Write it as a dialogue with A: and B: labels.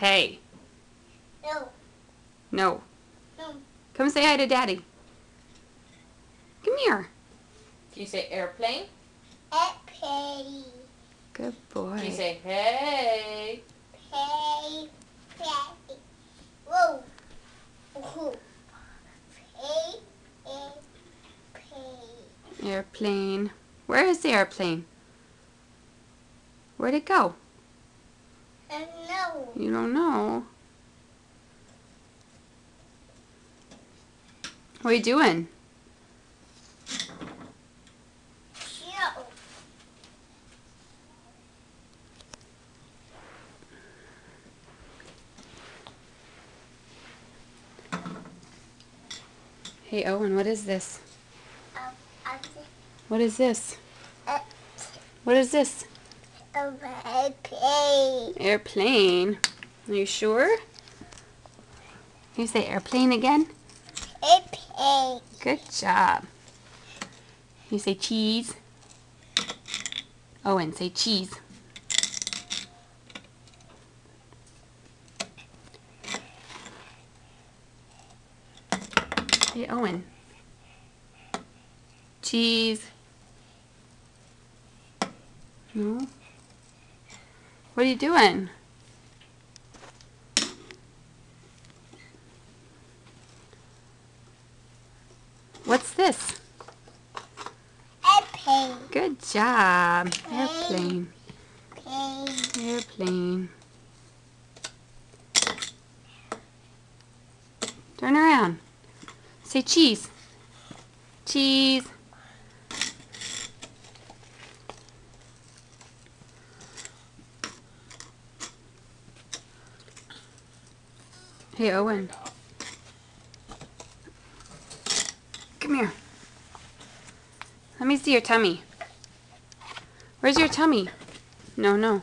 A: Hey.
B: No.
A: No.
B: No.
A: Come say hi to Daddy. Come here.
C: Can you say airplane?
B: Airplane.
A: Good boy.
C: Can you say hey?
B: Hey. Hey. Whoa. Whoa. Hey. Airplane.
A: Airplane. Where is the airplane? Where'd it go?
B: No.
A: You don't know. What are you doing?
B: No.
A: Hey Owen, what is this?
B: Um,
A: What is this? What is this?
B: Airplane.
A: Airplane. Are you sure? Can you say airplane again?
B: Airplane.
A: Good job. You say cheese. Owen, say cheese. Hey Owen. Cheese. No? What are you doing? What's this?
B: Airplane.
A: Good job. Airplane.
B: Plane.
A: Airplane. Turn around. Say cheese. Cheese. Hey Owen. Come here. Let me see your tummy. Where's your tummy? No, no.